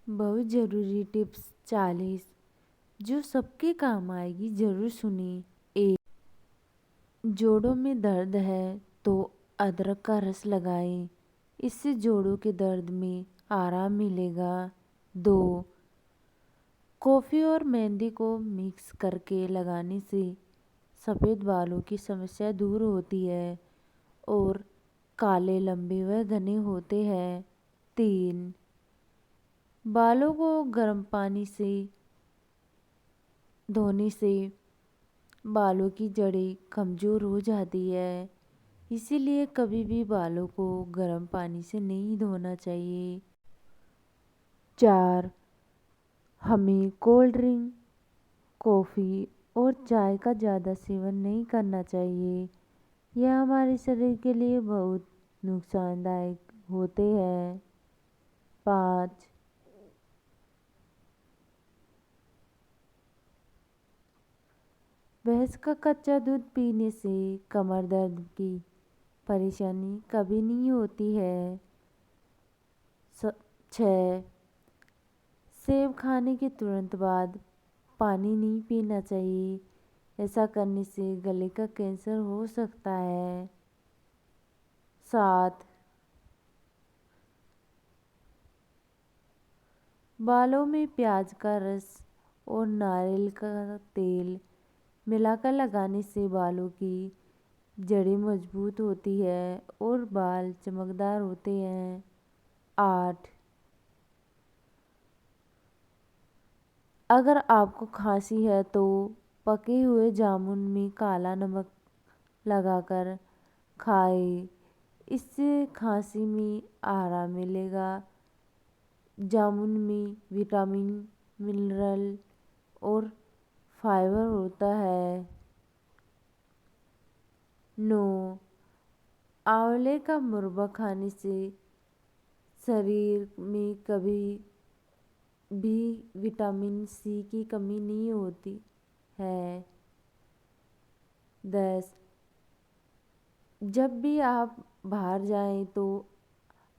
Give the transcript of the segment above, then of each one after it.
بہت ضروری ٹپس 40 جو سب کے کام آئے گی، ضرور سنیں۔ جوڑوں میں درد ہے تو ادرک کا رس لگائیں، اس سے جوڑوں کے درد میں آرام ملے گا۔ 2 کافی اور مہندی کو مکس کر کے لگانے سے سفید بالوں کی سمسیا دور ہوتی ہے اور کالے لمبے و گھنے ہوتے ہیں۔ 3 بالوں کو گرم پانی سے دھونے سے بالوں کی جڑیں کمزور ہو جاتی ہے، اسی لیے کبھی بھی بالوں کو گرم پانی سے نہیں دھونا چاہیے۔ 4 ہمیں کولڈ ڈرنک، کافی اور چائے کا زیادہ سیون نہیں کرنا چاہیے، یہ ہمارے شریر کے لیے بہت نقصان دہ ہوتے ہیں۔ 5 بھینس کا کچا دودھ پینے سے کمر درد کی پریشانی کبھی نہیں ہوتی ہے۔ 6 سیب کھانے کے ترنت بعد پانی نہیں پینا چاہیے، ایسا کرنے سے گلے کا کینسر ہو سکتا ہے۔ 7 بالوں میں پیاز کا رس اور ناریل کا تیل ملا کر لگانے سے بالوں کی جڑیں مضبوط ہوتی ہیں اور بال چمکدار ہوتے ہیں۔ 8 اگر آپ کو کھانسی ہے تو پکے ہوئے جامن میں کالا نمک لگا کر کھائیں، اس سے کھانسی میں آرام ملے گا۔ جامن میں وٹامن، منرل اور فائبر ہوتا ہے۔ 9 آنولے کا مربا کھانے سے شریر میں کبھی بھی وٹامن سی کی کمی نہیں ہوتی ہے۔ 10 جب بھی آپ باہر جائیں تو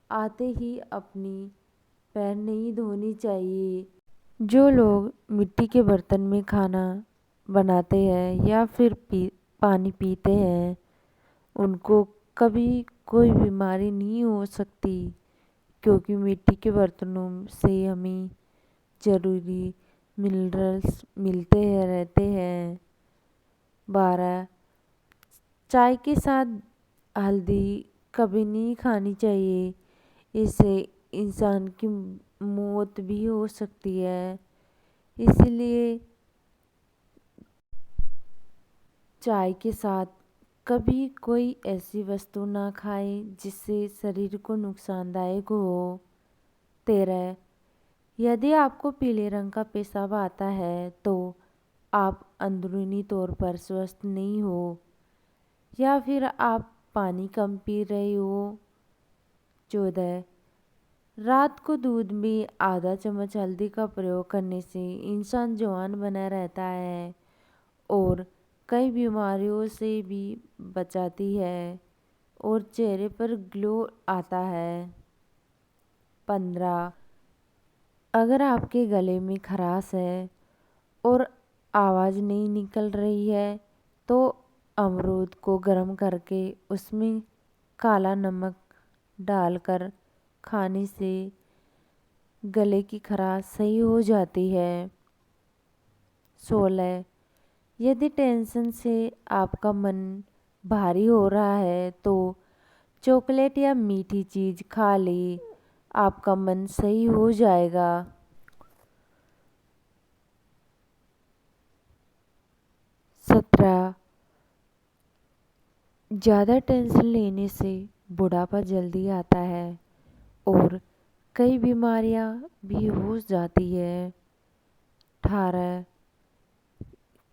آتے ہی اپنے پیر نہیں دھونے چاہیے۔ جو لوگ مٹی کے برتن میں کھانا بناتے ہیں یا پھر پانی پیتے ہیں، ان کو کبھی کوئی بیماری نہیں ہو سکتی، کیونکہ مٹی کے برتنوں سے ہمیں ضروری منرلز ملتے رہتے ہیں۔ 12 چائے کے ساتھ ہلدی کبھی نہیں کھانی چاہیے، اس سے انسان کی موت بھی ہو سکتی ہے، اس لیے چائے کے ساتھ کبھی کوئی ایسی وستو نہ کھائیں جس سے شریر کو نقصان دہ ہو۔ 13 یدی آپ کو پیلے رنگ کا پیشاب آتا ہے تو آپ اندرونی طور پر سوستھ نہیں ہو یا پھر آپ پانی کم پی رہے ہو۔ 14 رات کو دودھ میں آدھا چمچ ہلدی کا پریوگ کرنے سے انسان جوان بنا رہتا ہے اور کئی بیماریوں سے بھی بچاتی ہے اور چہرے پر گلو آتا ہے۔ 15 اگر آپ کے گلے میں خراش ہے اور آواز نہیں نکل رہی ہے تو امرود کو گرم کر کے اس میں کالا نمک ڈال کر کھانے سے گلے کی خراش صحیح ہو جاتی ہے۔ 16 یدی ٹینشن سے آپ کا من بھاری ہو رہا ہے تو چاکلیٹ یا میٹھی چیز کھا لیں، آپ کا من صحیح ہو جائے گا۔ 17 زیادہ ٹینشن لینے سے بڑھاپا جلدی آتا ہے اور کئی بیماریاں بھی ہو جاتی ہیں۔ 18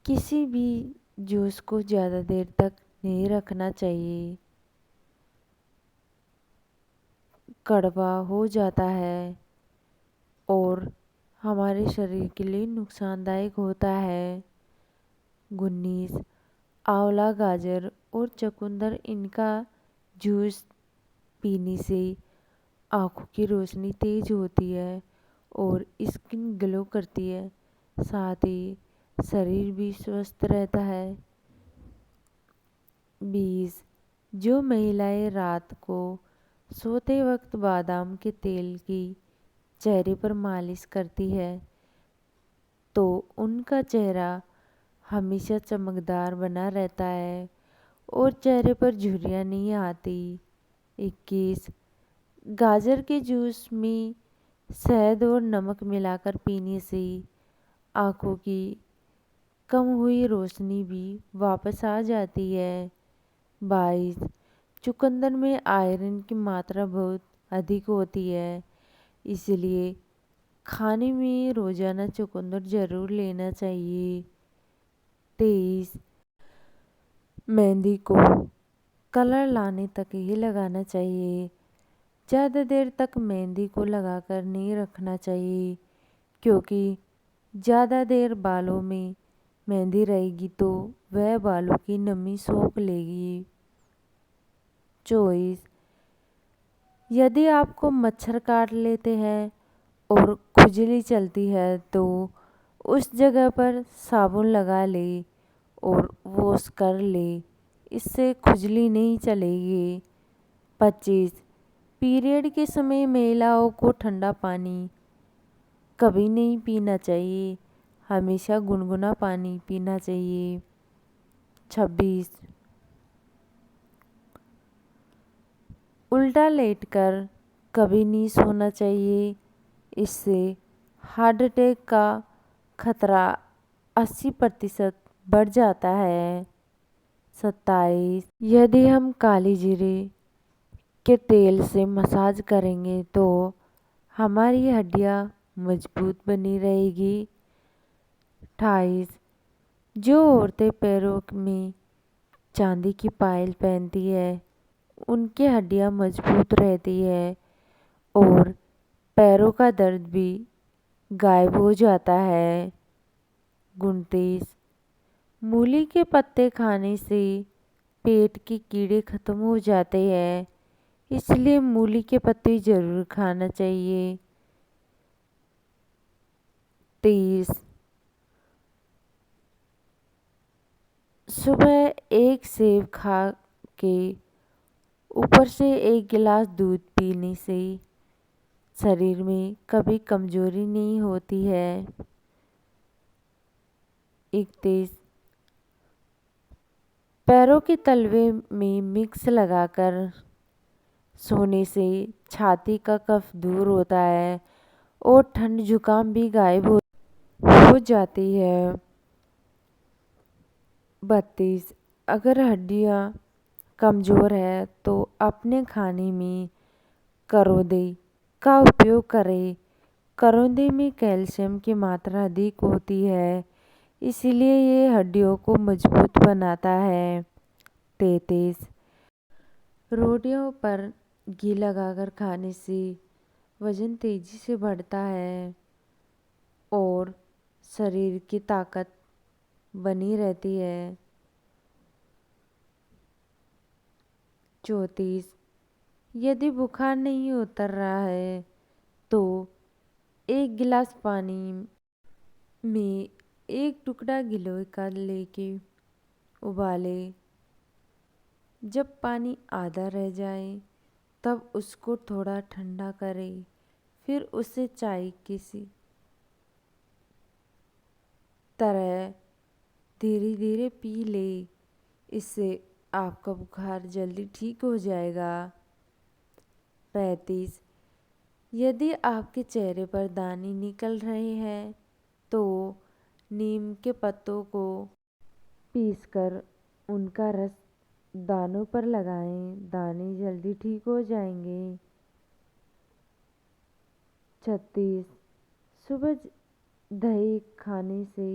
کسی بھی جوس کو زیادہ دیر تک نہیں رکھنا چاہیے، کڑوا ہو جاتا ہے اور ہمارے شریر کے لیے نقصان دہ ہوتا ہے۔ 19 آنولا، گاجر اور چقندر، ان کا جوس پینے سے آنکھوں کی روشنی تیز ہوتی ہے اور اسکن گلو کرتی ہے، ساتھ ہی شریر بھی سوستھ رہتا ہے۔ 20 جو مہیلائیں رات کو سوتے وقت بادام کے تیل کی چہرے پر مالش کرتی ہے تو ان کا چہرہ ہمیشہ چمکدار بنا رہتا ہے اور چہرے پر جھریاں نہیں آتی۔ 21 گاجر کے جوس میں شہد اور نمک ملا کر پینے سے آنکھوں کی کم ہوئی روشنی بھی واپس آ جاتی ہے۔ 22 چقندر میں آئرن کی ماترا بہت ادھک ہوتی ہے، اس لیے کھانے میں روزانہ چقندر ضرور لینا چاہیے۔ 23 مہندی کو کلر لانے تک ہی لگانا چاہیے، زیادہ دیر تک مہندی کو لگا کر نہیں رکھنا چاہیے، کیونکہ زیادہ دیر بالوں میں مہندی رہے گی تو وہ بالوں کی نمی سوکھ لے گی۔ 24 یدی آپ کو مچھر کاٹ لیتے ہیں اور کھجلی چلتی ہے تو اس جگہ پر صابن لگا لے اور واش کر لے، اس سے کھجلی نہیں چلے گی۔ 25 پیریڈ کے سمے مہیلاؤں کو ٹھنڈا پانی کبھی نہیں پینا چاہیے، ہمیشہ گنگنا پانی پینا چاہیے۔ 26 الٹا لیٹ کر کبھی نہیں سونا چاہیے، اس سے ہارٹ اٹیک کا خطرہ 80% بڑھ جاتا ہے۔ 27 یدی ہم کالی جیرے کے تیل سے مساج کریں گے تو ہماری ہڈیاں مضبوط بنی رہے گی۔ 28 جو عورتیں پیروں میں چاندی کی پائل پہنتی ہے ان کی ہڈیاں مضبوط رہتی ہے اور پیروں کا درد بھی غائب ہو جاتا ہے۔ 29 مولی کے پتے کھانے سے پیٹ کے کیڑے ختم ہو جاتے ہیں، اس لیے مولی کے پتے ضرور کھانا چاہیے۔ 30 صبح ایک سیب کھا کے اوپر سے ایک گلاس دودھ پینے سے شریر میں کبھی کمزوری نہیں ہوتی ہے۔ 31 پیروں کے تلوے میں وکس لگا کر سونے سے چھاتی کا کف دور ہوتا ہے اور ٹھنڈ زکام بھی غائب ہو جاتی ہے۔ 32 اگر ہڈیاں کمزور ہے تو اپنے کھانے میں کرودے کا اپیوگ کریں، کرودے میں کیلشیم کی ماترا ادھک ہوتی ہے، اسی لیے یہ ہڈیوں کو مضبوط بناتا ہے۔ 33 روٹیوں پر گھی لگا کر کھانے سے وزن تیزی سے بڑھتا ہے اور شریر کی طاقت بنی رہتی ہے۔ 34 یدی بخار نہیں اتر رہا ہے تو ایک گلاس پانی میں ایک ٹکڑا گلوئے کا لے کے ابالے، جب پانی آدھا رہ جائے تب اس کو تھوڑا ٹھنڈا کرے، پھر اسے چائے کسی طرح دھیرے دھیرے پی لے، اس سے آپ کا بخار جلدی ٹھیک ہو جائے گا۔ 35 یدی آپ کے چہرے پر دانے نکل رہے ہیں تو نیم کے پتوں کو پیس کر ان کا رس دانوں پر لگائیں، دانے جلدی ٹھیک ہو جائیں گے۔ 36 صبح دہی کھانے سے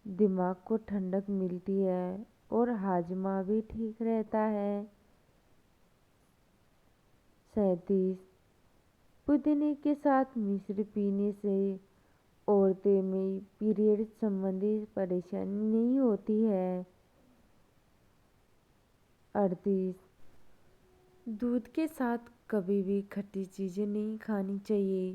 دماغ کو ٹھنڈک ملتی ہے اور ہاضمہ بھی ٹھیک رہتا ہے۔ 37 پودینے کے ساتھ مشری پینے سے عورتوں میں پیریڈ سمبندھی پریشانی نہیں ہوتی ہے۔ 38 دودھ کے ساتھ کبھی بھی کھٹی چیزیں نہیں کھانی چاہیے،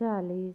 40,